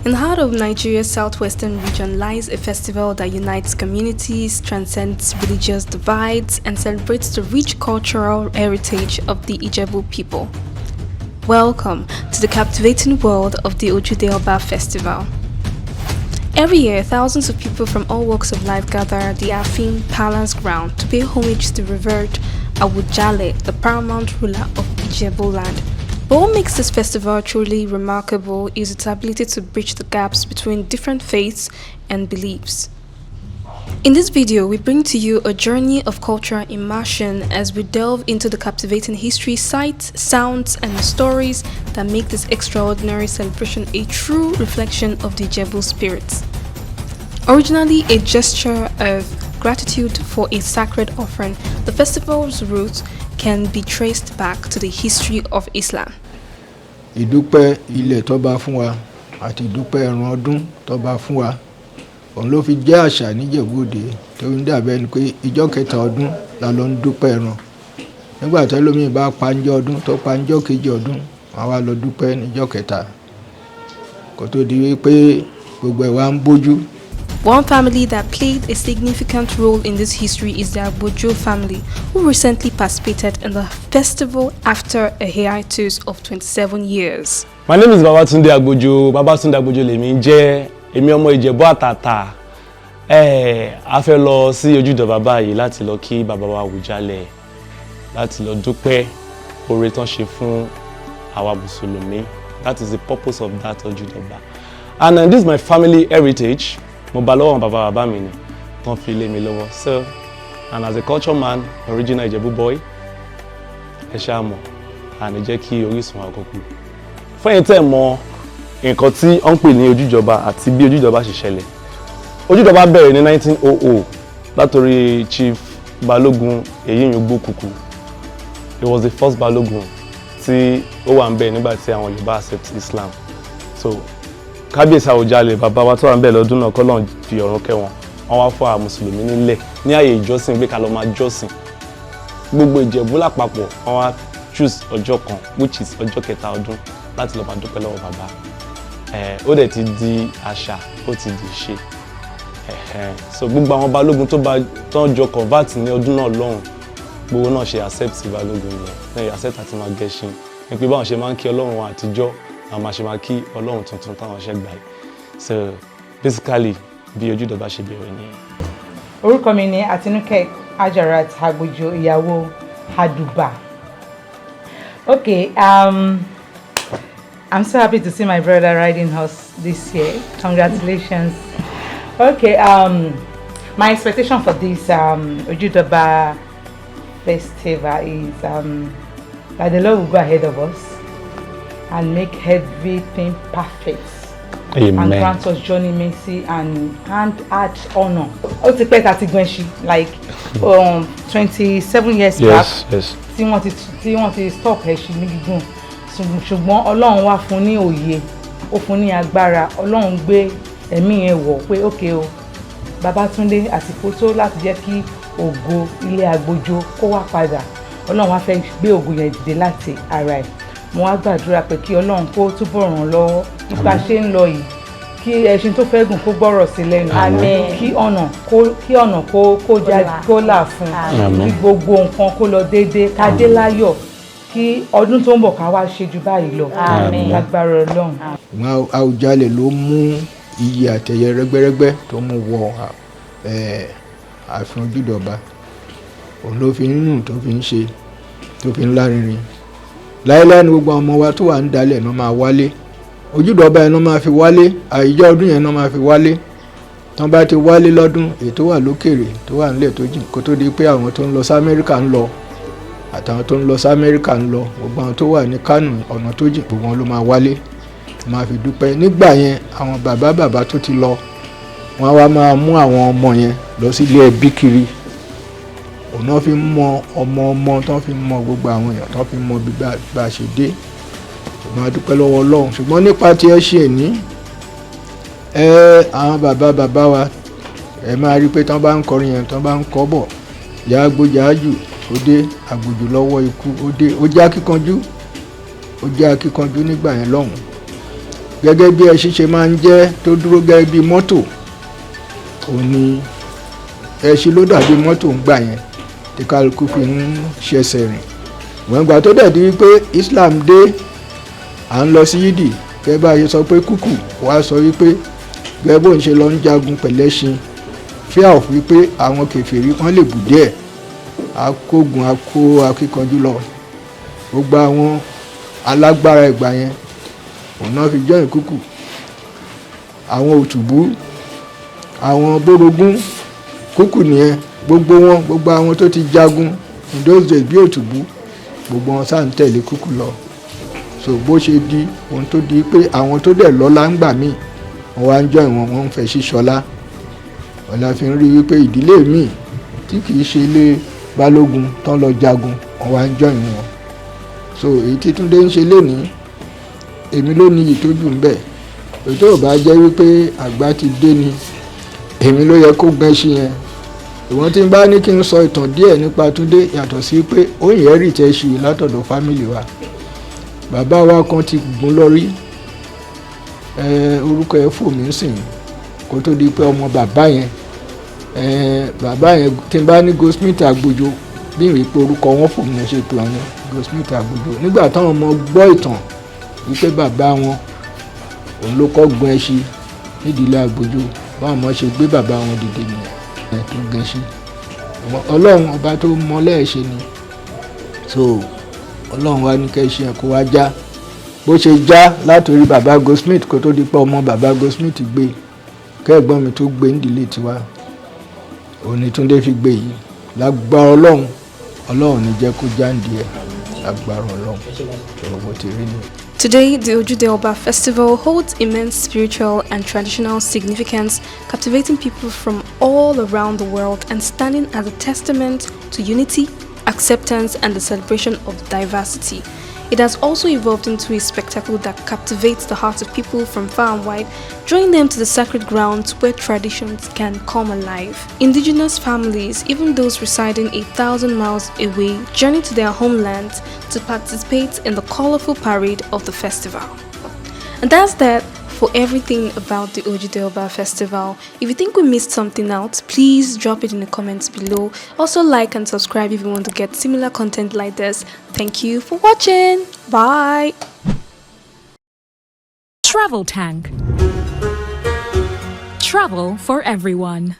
In the heart of Nigeria's southwestern region lies a festival that unites communities, transcends religious divides, and celebrates the rich cultural heritage of the Ijebu people. Welcome to the captivating world of the Ojude Oba festival. Every year, thousands of people from all walks of life gather at the Afin Palace ground to pay homage to the revered Awujale, the paramount ruler of Ijebu land. But what makes this festival truly remarkable is its ability to bridge the gaps between different faiths and beliefs. In this video, we bring to you a journey of cultural immersion as we delve into the captivating history, sights, sounds, and stories that make this extraordinary celebration a true reflection of the Ijebu spirit. Originally a gesture of gratitude for a sacred offering, the festival's roots can be traced back to the history of Islam. Ìdúpẹ́ ilẹ̀ tó bá fún wa àti ìdúpẹ́ ẹran ọdún tó bá fún wa òun ló fi jẹ́ àṣà ní Ijebu Ode tó ń dàbẹ́ ni pé ìjọ́ kẹta ọdún la lọ ń dúpẹ́ ẹran nígbà tí ẹlòmíì bá pa ńjọ́ ọdún tó pa ńjọ́ kejì ọdún wọ́n wá lọ dúpẹ́ níjọ́ kẹta kó tó di wípé gbogbo ẹ̀ wá ń bójú. One family that played a significant role in this history is the Ojude family, who recently participated in the festival after a hiatus of 27 years. My name is Babatunde Agbojo lèmi jẹ́ èmi ọmọ Ijebu àtàtà. A fẹ́ lọ sí Ojude Oba báyìí láti lọ kí bàbá wa Awujale, láti lọ dúpẹ́ oore tán ṣe fún àwa Mùsùlùmí. That is the purpose of that Ojude Oba. And this is my family heritage. Mo bá lọ́wọ́ bàbá mi ni tán fi lé mi lọ́wọ́. So, and as a culture man, original Ijebu boy, ẹ ṣáà mọ̀, and ẹ jẹ́ kí orísun wa kó kú. Fún ẹ̀yin tẹ́ mọ̀ nǹkan tí wọ́n ń pè ní Ojude Oba àti bí Ojude Oba ṣe ṣẹlẹ̀. Ojude Oba bẹ̀rẹ̀ ní 1900 látòrí Chief Balogun Eyiyingbokuku. He was the first Balogun tí ó wà ńbẹ̀ nígbà tí àwọn Yorùbá accept Islam. So, Kábíyèsí Awujale bàbá wa tó wà ńbẹ̀ lọ́dún náà k'Ọlọ́run fi ọ̀run kẹ́ wọn. Wọ́n wá fún àwọn Mùsùlùmí nílẹ̀ ní ààyè ìjọsìn gbé ká lọ máa jọ́sìn. Gbogbo Ìjẹ̀bú lápapọ̀ wọ́n wá choose ọjọ́ kan which is ọjọ́ kẹta ọdún láti lọ máa dúpẹ́ lọ́wọ́ bàbá. Ó dẹ̀ ti di àṣà, ó ti di ìṣe. So gbogbo àwọn balógun tó ń jọ convert ní ọdún náà lọ́hùn gbogbo náà ṣe accept balógun yẹn. Náà accept àti máa gẹṣin. Ní pé báwọn ṣe máa ń kí Ọlọ́run wọn àtijọ́ àwọn máa ṣe máa kí Ọlọ́run tuntun táwọn ṣe gbà yìí. So basically bí Ojude Oba ṣe bẹ̀rẹ̀ nìyẹn. Orúkọ mi ni Àtinúkẹ́ Ajarat Agbojo, ìyàwó Haduba. Okay, I'm so happy to see my brother riding horse this year. Congratulations. Okay, my expectation for this Ojude Oba festival is that the Lord will go ahead of us and make everything perfect. Amen. And grant us journey mercy and add honor. Ó ti pẹ́ tàti gbọ́n ṣí like 27 years back. Yes. Tí wọ́n ti stop ẹ̀ ṣí ní gígùn. Ṣùgbọ́n Ọlọ́run wá fún ní òye, ó fún ní agbára. Ọlọ́run gbé ẹ̀mí yẹn wọ̀ pé okay o, Babátúndé àsìkò tó láti jẹ́ kí ògo ilé Agbojo kó wá padà. Ọlọ́run wá fẹ́ gbé ògo yẹn dìde láti ara ẹ̀. Mo wá gbàdúrà pé kí Ọlọ́run kó túbọ̀ ràn lọ́wọ́ ipa ṣe ń lọ yìí kí ẹṣin tó fẹ́ gùn kó gbọ́rọ̀ sí lẹ́nu. Àmín. Kí ọ̀nà kó là fún kí gbogbo nǹkan kó lọ déédéé ká dé láyọ̀ kí ọdún tó ń bọ̀ ká wá ṣe jù báyìí lọ. Àmín. Lágbára Ọlọ́run. Awujale ló mú iyì àtẹ̀yẹ rẹ́gbẹ́rẹ́gbẹ́ tó mú wọ ààfin Ojude Oba. Òun ló fi nínú tó fi ń ṣe tó fi ń lárinrin. Láíláí ni gbogbo ọmọ wa tó wà ń dalẹ̀ náà máa wálé. Ojude Oba yẹn náà máa fi wálé, àìjọ ọdún yẹn náà máa fi wálé. Tán bá ti wálé lọ́dún èyí tó wà lókèrè tó wà nílẹ̀ tó jìn kó tó di pé àwọn tó ń lọ sí Amẹ́ríkà ń lọ àtàwọn tó ń lọ sí Amẹ́ríkà ń lọ gbogbo àwọn tó wà ní Kánò ọ̀nà tó jìn gbogbo wọn ló máa wálé máa fi dúpẹ́. Nígbà yẹn àwọn bàbá tó ti lọ wọ́n wá máa mú àwọn ọmọ yẹn lọ sí ilé ẹbí kiri. Òun náà fi mọ ọmọ tán fi mọ gbogbo àwọn èèyàn tán fi mọ bí bá ṣe dé. Ṣùgbọ́n a dúpẹ́ lọ́wọ́ Ọlọ́run. Ṣùgbọ́n nípa tí ẹ ṣe ní àwọn bàbá wa ẹ máa rí pé tán bá ń kọrin yẹn tán bá ń kọ́ bọ̀ yá gbójáájù ó dé Àgbòjò lọ́wọ́ ikú ó dé ó jẹ́ akíkanjú nígbà yẹn lọ́hùn. gẹ́gẹ́ bí ẹṣin ṣe máa ń jẹ́ tó dúró gẹ́gẹ́ bí mọ́tò, òun ni ẹṣin ló dàbí mọ́tò ń gbà yẹn tí kálukú fi ń ṣẹ̀ṣẹ̀ rìn. wọ́n gbà tó dẹ̀ di wípé Islam dé, à ń lọ sí yídì gẹ́gẹ́ bá a ṣe sọ pé kúkù wá sọ wípé gẹ́gẹ́ bó ń ṣe lọ ń jagun pẹ̀lẹ́ṣin fear of wípé àwọn kèfèrí wọ́n lè bù díẹ̀, akógun akó akíkanjú lọ. gbogbo àwọn alágbára ìgbà yẹn òun náà fi join kúkù, àwọn òtùbú, àwọn bórogún, kúkù nìyẹn, gbogbo àwọn tó ti jagun in those days bí òtùbú, gbogbo wọn sáà ń tẹ̀lé kúkù lọ. so bó ṣe di ohun tó di pé àwọn tó dẹ̀ lọ́lá ń gbà míì wọ́n wá ń join wọn, wọ́n ń fẹ́ sí ṣọlá. ọ̀la fi ń rí wípé ìdílé míì tí kìí ṣe ilé balógun tán lọ jagun wọ́n wá ń join wọn. so èyí tí Túndé ń ṣe lénìí, èmi ló ní ìtọ́jú ń bẹ̀. ètò ò bá jẹ́ wípé àgbà ti dé ni èmi ló yẹ kó gbẹ́ sí yẹn. ìwọ́n tí ń bá ní kí n sọ ìtàn díẹ̀ nípa Túndé yàtọ̀ sí pé ó yẹ rí tẹ́ ṣe látọ̀dọ̀ fámìlì wa. bàbá wa kan ti gùn lórí, orúkọ ẹ̀ fò mí sìn kó tó di pé ọmọ bàbá yẹn tí n bá ní Goldsmith Àgbòjò bí ìwé pé orúkọ wọn fò mí ṣe pé wọn ní Goldsmith Àgbòjò. nígbà táwọn ọmọ gbọ́ ìtàn wípé bàbá wọn òun ló kọ́ gun ẹṣin nídìílé Àgbòjò, báwọn ọmọ ṣe gbé bàbá wọn dìde nìyẹn tó gẹṣin. Ọlọ́run ọba tó mọ lẹ́ẹ̀ṣẹ̀ ni, so Ọlọ́run wa ní kẹ́ṣin ẹ̀ kó wá já bó ṣe já látòrí bàbá Goldsmith kó tó di pé ọmọ bàbá Goldsmith gbé, kẹ́ẹ̀gbọ́n mi tó gbé nídìílé tiwa òun ni Túndé fi gbé yìí. lágbára Ọlọ́run ní jẹ́ kó já ń di ẹ̀, lágbára Ọlọ́run ọ̀rọ̀ ti rí ni. Today, the Ojude Oba festival holds immense spiritual and traditional significance, captivating people from all around the world and standing as a testament to unity, acceptance, and the celebration of diversity. It has also evolved into a spectacle that captivates the hearts of people from far and wide, drawing them to the sacred grounds where traditions can come alive. Indigenous families, even those residing 1,000 miles away, journey to their homelands to participate in the colorful parade of the festival. And that's that for everything about the Ojude Oba festival. If you think we missed something out, please drop it in the comments below. Also like and subscribe if you want to get similar content like this. Thank you for watching. Bye. TravelTank. Travel for everyone.